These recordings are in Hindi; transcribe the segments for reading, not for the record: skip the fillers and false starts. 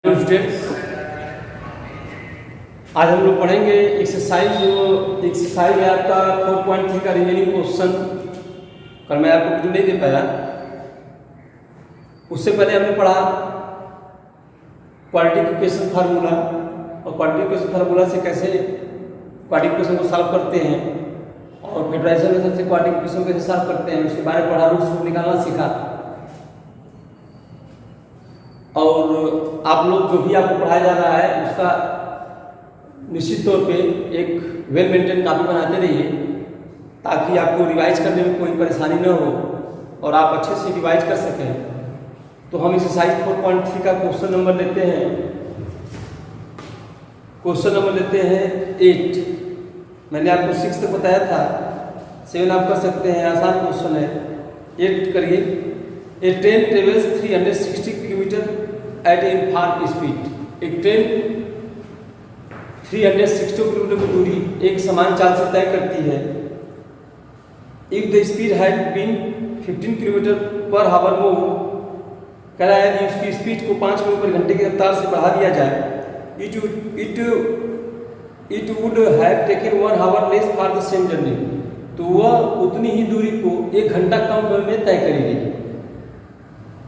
स्टूडेंट्स, आज हम लोग पढ़ेंगे एक्सरसाइज है आपका 4.3 का रिमेनिंग क्वेश्चन। कल मैं आपको वीडियो नहीं दे पाया। उससे पहले हमने पढ़ा क्वाड्रेटिक फार्मूला और क्वाड्रेटिक फार्मूला से कैसे क्वाड्रेटिक को सॉल्व करते हैं और फैक्टराइजेशन मेथड से क्वाड्रेटिक को कैसे सॉल्व करते हैं, उसके बारे में पढ़ा, रूट्स निकालना सीखा। और आप लोग जो भी आपको पढ़ाया जा रहा है उसका निश्चित तौर पे एक वेल मेंटेन कॉपी बनाते रहिए ताकि आपको रिवाइज करने में कोई परेशानी न हो और आप अच्छे से रिवाइज कर सकें। तो हम एक्सरसाइज 4.3 का क्वेश्चन नंबर लेते हैं। क्वेश्चन नंबर लेते हैं 8। मैंने आपको 6 तक बताया था, 7 आप कर सकते हैं, आसान क्वेश्चन है। 8 करिए। A train travels 360 kilometre at a fast speed. एक ट्रेन 360 किलोमीटर की दूरी एक समान चाल से तय करती है। If the speed had been 15 kilometre पर हावर मोर, कह रहा है कि उसकी स्पीड को 5 किलोमीटर घंटे की रफ्तार से बढ़ा दिया जाए, it would have taken 1 hour less for the same journey. तो वह उतनी ही दूरी को 1 घंटा कम समय में तय करेगी।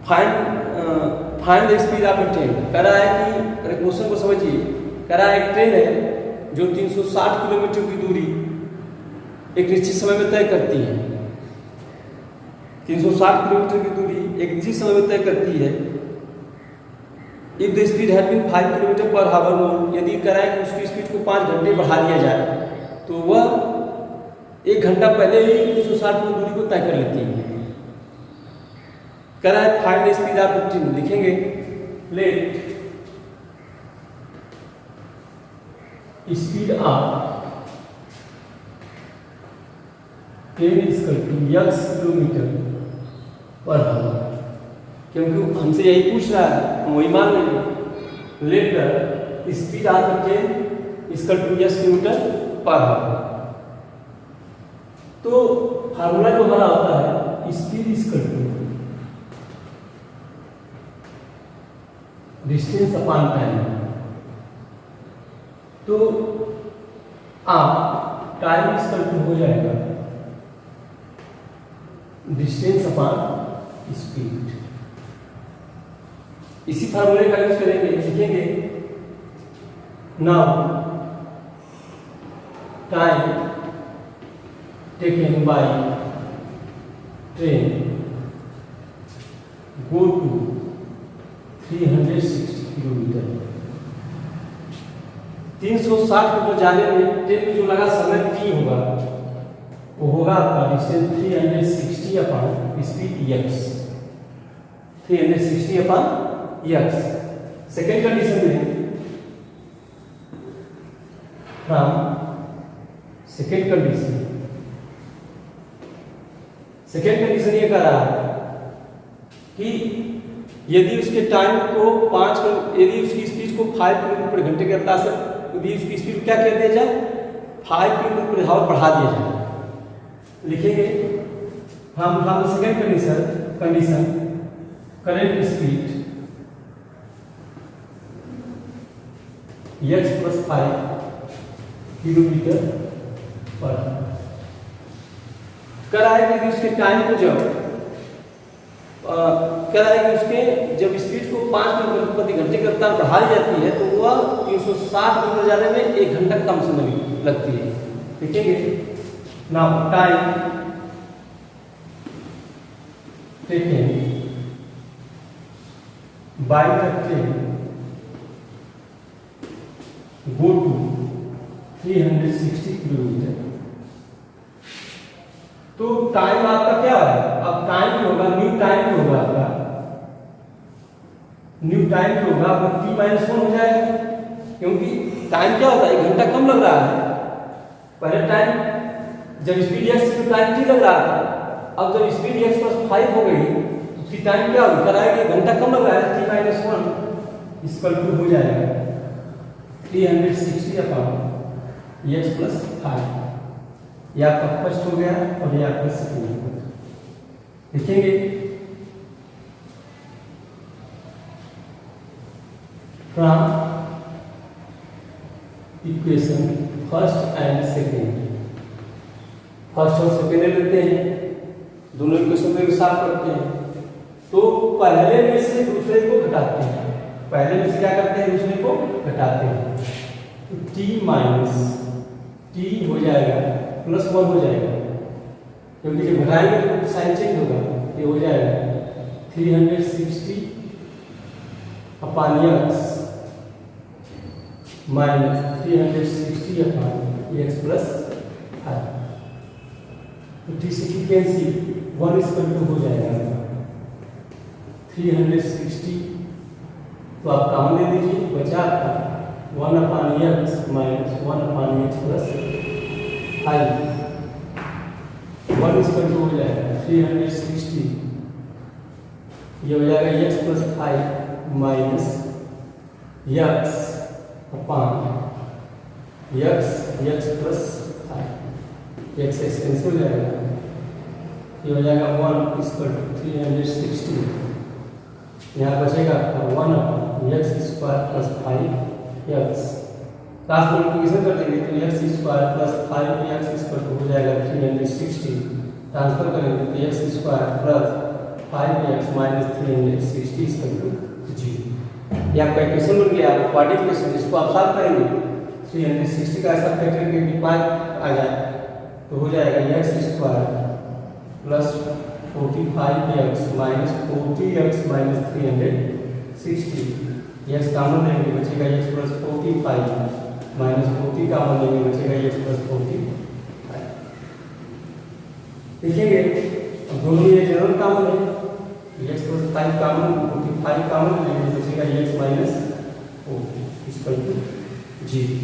Find the speed of A train. कह रहा है कि क्वेश्चन को समझिए। कह रहा है एक ट्रेन है जो 360 किलोमीटर की दूरी एक निश्चित समय में तय करती है। 360 किलोमीटर की दूरी एक निश्चित समय में तय करती है। If the speed had been 5 kilometre पर हावर मोर, यदि कह रहा है कि उसकी स्पीड को 5 घंटे बढ़ा दिया जाए तो वह 1 घंटा पहले ही 360 की दूरी को तय कर लेती है। कह रहा है find the speed of the train. लिखेंगे let speed of train equal to x kilometre पर हावर। क्योंकि हमसे यही पूछ रहा है, हम वही मान लेंगे। Let the speed of the train equal to x kilometre पर हावर। तो फार्मूला जो हमारा होता है speed equal to distance upon time. तो आप टाइम इक्वल टू हो जाएगा डिस्टेंस अपॉन स्पीड। इसी फार्मूले का यूज करेंगे। लिखेंगे now time taken by train go to 360 kilometre. 360 kilometre जाने में ट्रेन में जो लगा समय t होगा वो होगा आपका distance 360 upon speed x। 360 upon x। Second condition में फ्रॉम सेकेंड कंडीशन ये कह रहा है कि यदि उसके टाइम को यदि उसकी स्पीड को 5 किलोमीटर घंटे के रफ्तार से, यदि उसकी स्पीड क्या कर दिया जाए, 5 किलोमीटर पर हावर बढ़ा दिया जाए। लिखेंगे हम second condition current speed x plus 5 kilometre पर। कह रहा है कि उसके टाइम को कह रहा है कि उसके जब स्पीड को 5 किलोमीटर प्रति घंटे की रफ्तार बढ़ाई जाती है तो वह 360 किलोमीटर जाने में 1 घंटा कम समय लगती है। लिखेंगे now time taken by the train go to 360 kilometre. तो टाइम आपका क्या है, अब टाइम होगा न्यू टाइम होगा आपका, न्यू टाइम होगा आपका t-1 हो जाएगा। क्योंकि टाइम क्या होता है, 1 घंटा कम लग रहा है। पहले टाइम जब स्पीड x तो टाइम t लग रहा था, अब जब स्पीड x प्लस 5 हो गई तो उसकी टाइम क्या होगी, कह रहा है कि 1 घंटा कम लग रहा है, t-1 इक्वल टू हो जाएगा 360 अपॉन x प्लस 5। ये आपका फर्स्ट हो गया और ये आपका सेकंड हो गया। लिखेंगे from equation first and second. First और सेकेंड लेते हैं, दोनों इक्वेशन को साफ करते हैं। तो पहले में से दूसरे को घटाते हैं, पहले में से क्या करते हैं, दूसरे को घटाते हैं। तो t माइनस टी हो जाएगा प्लस 1 हो जाएगा, क्योंकि जब घटाएंगे तो साइन चेंज होगा। ये हो जाएगा 360 upon x minus 360 upon x plus 5। तो टी से कैंसिल 1 इक्वल टू हो जाएगा 360, तो आप काम ले लीजिए, बचा आपका 1 upon x minus 1 upon x plus 5। 1 equal to हो जाएगा 360, ये हो जाएगा x plus 5 minus x upon x plus 5, x cancel हो जाएगा, ये हो जाएगा 1 इक्वल टू 360। यहाँ बचेगा आपका 1 upon x square plus 5x, cross multiplication कर देंगे तो x square plus 5x equal to हो जाएगा 360। ट्रांसफर करेंगे तो x square plus 5x minus 360 equal to 0। ये आपका इक्वेशन बन गया, क्वाड्रेटिक इक्वेशन। इसको आप सॉल्व करेंगे 360 का ऐसा फैक्टर के 5 आ जाए तो हो जाएगा x square plus 45x minus 40x minus 360। x common लेंगे बचेगा x प्लस 45 माइनस 40 कॉमन लेंगे बचेगा x प्लस 45। देखेंगे दोनों ये जनरल कॉमन है, x प्लस 5 कॉमन 45 कॉमन लेंगे बचेगा x माइनस 40 इक्वल टू 0।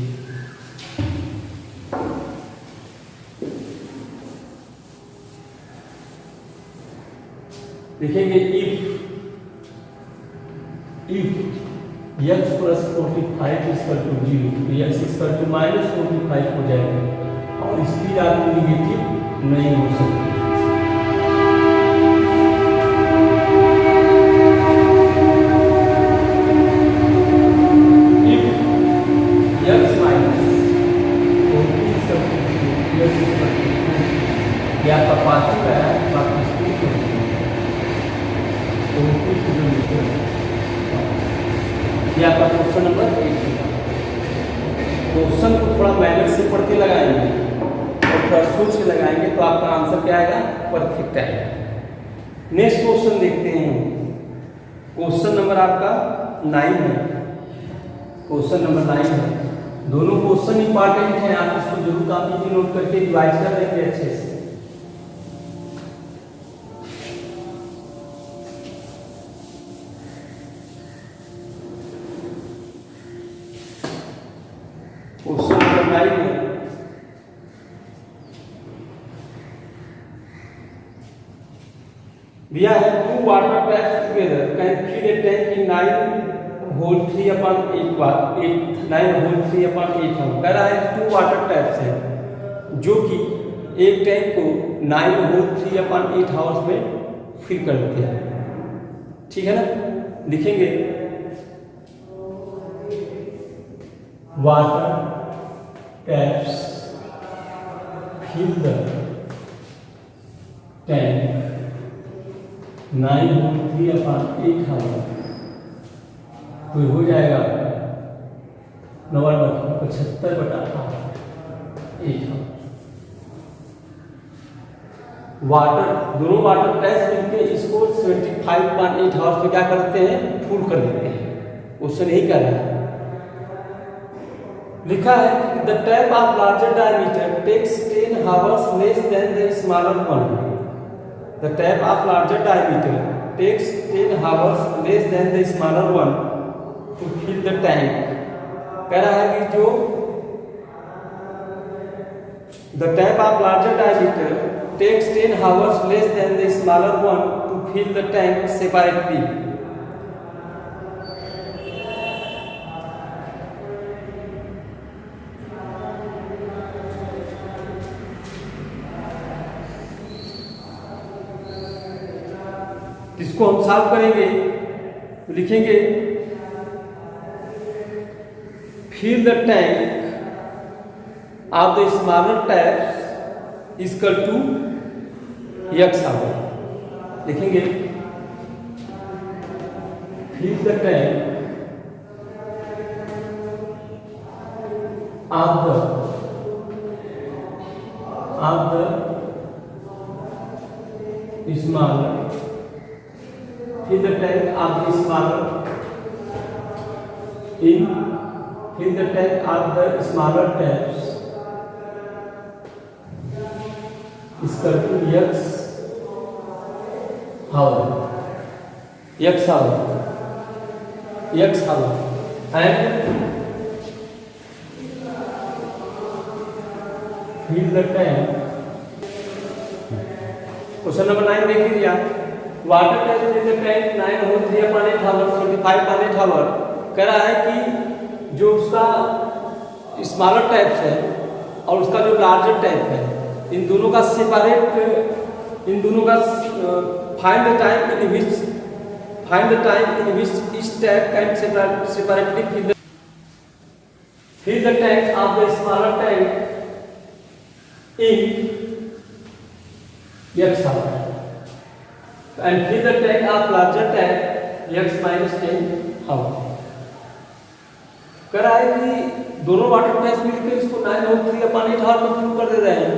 देखेंगे if x plus 45 equal to 0 तो x इक्वल टू माइनस 45 हो जाएगा और स्पीड आपकी निगेटिव नहीं हो सकती। x माइनस 40 या का पास है बाकी स्पीड ये आपका क्वेश्चन नंबर 8 है। क्वेश्चन को थोड़ा मेहनत से पढ़ के लगाएंगे और थोड़ा सोच के लगाएंगे तो आपका आंसर क्या आएगा, परफेक्ट आएगा। नेक्स्ट क्वेश्चन देखते हैं, क्वेश्चन नंबर आपका 9 है। क्वेश्चन नंबर 9 है, दोनों क्वेश्चन इंपॉर्टेंट हैं, आप इसको जरूर कॉपी में नोट करके रिवाइज कर लेंगे अच्छे से। क्वेश्चन नंबर 9 है, दिया है 2 water taps together can fill a tank in 9 whole 3/8 बार 9 होल 3/8 हम कह रहा है 2 वाटर टैप्स हैं जो कि एक टैंक को 9 होल 3/8 आवर्स में फिल कर देते हैं। ठीक है ना, लिखेंगे water taps fill the tank 9 whole 3/8 hours, तो हो जाएगा 75/8। वाटर दोनों वाटर टैप्स मिलकर इसको 75.8 आवर्स में क्या करते हैं, फुल कर देते हैं। क्वेश्चन यही कर रहा है, लिखा है the tap of larger diameter takes 10 hours less than the smaller one. The tap of larger diameter takes 10 hours less than the smaller one to fill the tank. कह रहा है कि जो the tap of larger diameter takes 10 hours less than the smaller one to fill the tank separately. इसको हम सॉल्व करेंगे तो लिखेंगे fill the tank of the smaller taps is equal to x hour. लिखेंगे fill the tank of the smaller, fill the tank of the smaller fill the tank of the smaller taps is equal to x hour and fill the tank. Question number 9 देख लीजिए आप. वाटर टेस्ट in the tank 9 whole 3/8 our 25/8 our. कह रहा है कि जो उसका स्मॉलर टैप्स है और उसका जो लार्जर टैप है, इन दोनों का find the time in which each tap can separately fill the tank of the smaller tank in x hour and fill the tank of larger tank x minus 10 hour. कह रहा है कि दोनों वाटर टैंक मिलकर इसको 9/3/8 आवर में फिल कर दे रहे हैं,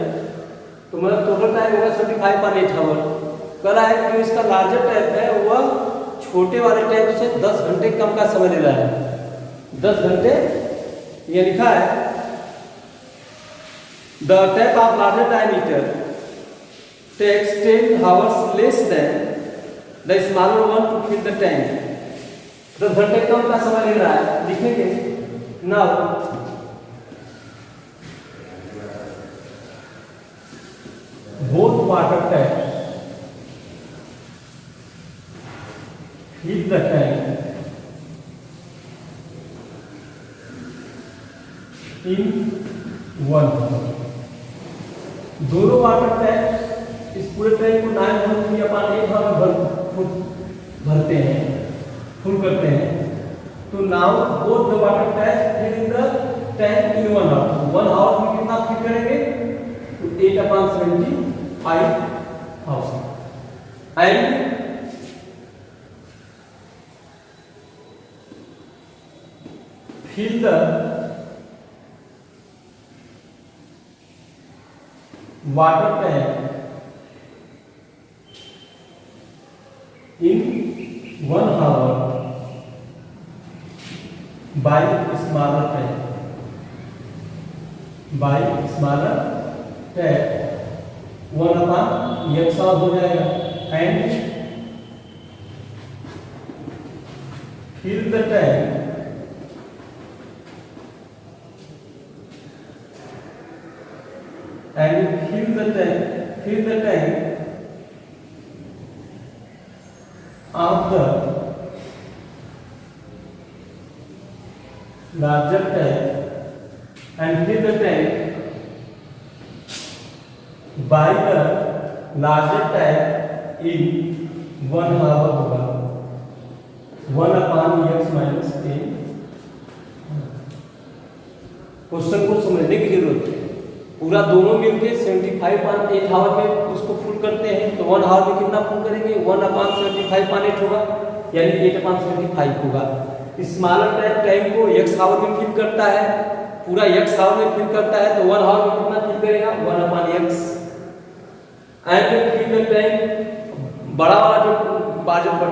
तो मतलब टोटल टाइम होगा 75/8 आवर. कह रहा है कि जो इसका लार्जर टैप है वह छोटे वाले टैप से 10 घंटे कम का समय ले रहा है. 10 घंटे ये लिखा है. The tap of larger diameter takes 10 hours less than the smaller one to fill the tank. 10 घंटे कम का समय ले रहा है. लिखेंगे now both water taps fill the tank in 1 hour. दोनों वाटर टैप्स इस पूरे टैंक को 9/3/8 आवर भरते हैं, फुल करते हैं. तो now both the water taps fill in the tank in 1 hour. 1 hour में कितना फिल करेंगे? तो 8/75,000 and fill the water tank in 1 hour by smaller tank. 1/x hour हो जाएगा and fill the tank of the larger tank and fill the tank by the larger tank in 1 hour होगा 1/x minus 10. क्वेश्चन को समझने की जरूरत है. पूरा दोनों मिलके 75/8 आवर में उसको फुल करते हैं, तो 1 आवर में कितना फुल करेंगे? 1/75/8 होगा, यानी 8/75 होगा. स्मॉलर टैंक को x आवर में फिल करता है, पूरा x आवर में फिल करता है, तो 1 आवर में कितना फिल करेगा? 1/x. And fill the tank बड़ा वाला जो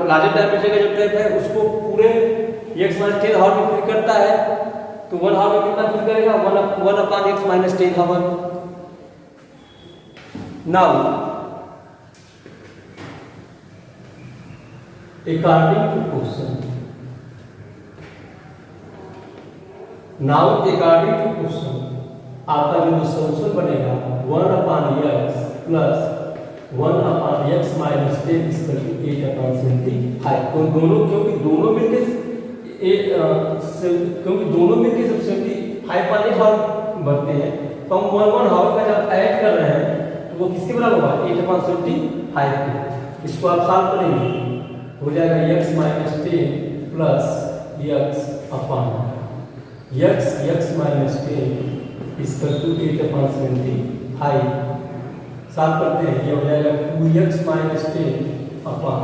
लार्जर डायमीटर का जो टैप है उसको पूरे x minus 10 आवर में फिल करता है, तो 1 आवर में कितना फिल करेगा? 1/x minus 10 hour. Now according to question, आपका जो सॉल्यूशन बनेगा 1/x plus 1/x minus 10 is equal to 8/75. तो दोनों क्योंकि दोनों मिलके सब 75/8 आवर भरते हैं, तो हम 1 आवर का जब ऐड कर रहे हैं तो वो किसके बराबर होगा? 8/75 के. इसको आप सॉल्व करेंगे हो जाएगा x minus 10 plus x upon x minus 10 इसका 8/75 साफ करते हैं। ये हो जाएगा 2x minus 10 upon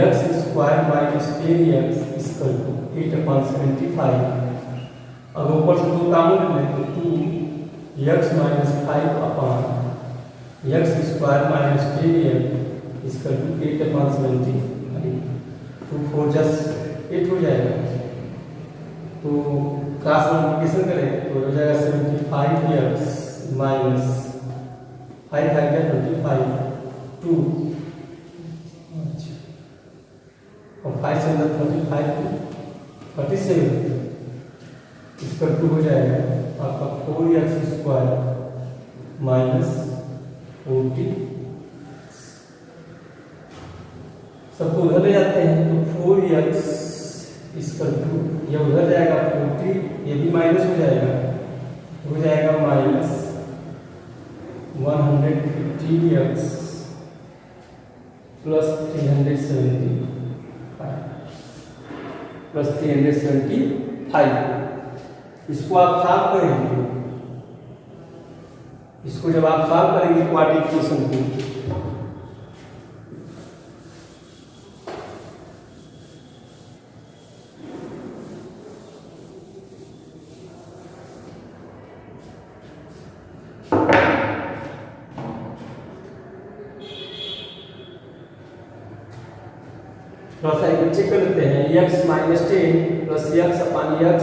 x square minus 10x इसका 8/75। अगर ऊपर से 2 कामन लें तो 2x minus 5 upon x square minus 10x इसका 8/75। 2 4 जस्ट 8 हो जाएगा। तो क्रॉस मल्टीप्लिकेशन करें तो हो जाएगा 75x माइनस 5 है 25 2 और 5 से अंदर 35 37 इसका 2 हो जाएगा आपका 4x स्क्वायर माइनस 40। सबको उधर ले जाते हैं तो 4x इसका 2 ये उधर जाएगा 40 ये भी माइनस हो जाएगा माइनस 115x प्लस 375 इसको आप सॉल्व करेंगे। इसको जब आप सॉल्व करेंगे क्वाड्रेटिक इक्वेशन को थोड़ा सा एक चेक कर लेते हैं। x minus 10 plus x upon x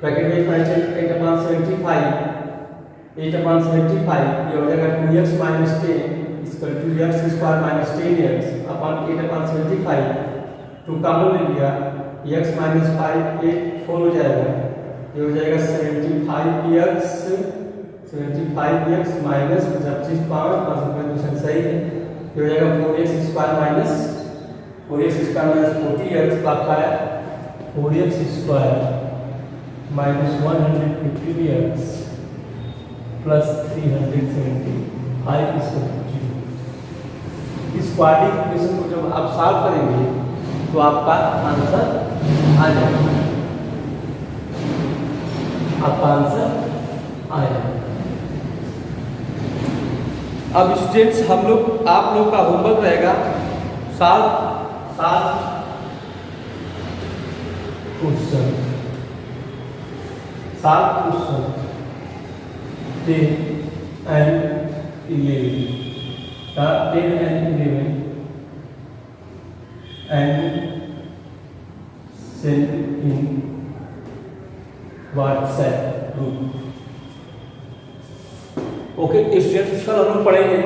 bracket में 8/75 ये हो जाएगा 2x माइनस 10 इसका 2x square minus 10x upon 8/75। 2 common ले लिया x माइनस 5 8 4 हो जाएगा। ये हो जाएगा 75x माइनस 25 5 सही है। ये हो जाएगा 4x स्क्वायर माइनस 40x आपका है 4x square minus 150x plus 375 इस क्वाड्रेटिक इक्वेशन को जब आप सॉल्व करेंगे तो आपका आंसर आ जाएगा। अब स्टूडेंट्स आप लोग का होमवर्क रहेगा 7 question 10 and 11 and send in WhatsApp group। Okay students कल हम लोग पढ़ेंगे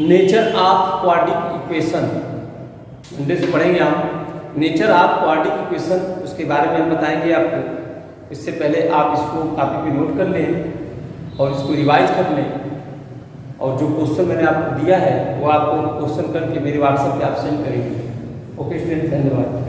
nature of quadratic equation. Monday से पढ़ेंगे हम नेचर ऑफ क्वाड्रेटिक इक्वेशन, उसके बारे में हम बताएंगे आपको। इससे पहले आप इसको कॉपी पे नोट कर लें और इसको रिवाइज कर लें, और जो क्वेश्चन मैंने आपको दिया है वो आपको क्वेश्चन करके मेरे व्हाट्सएप पे आप सेंड करेंगे। ओके स्टूडेंट, धन्यवाद।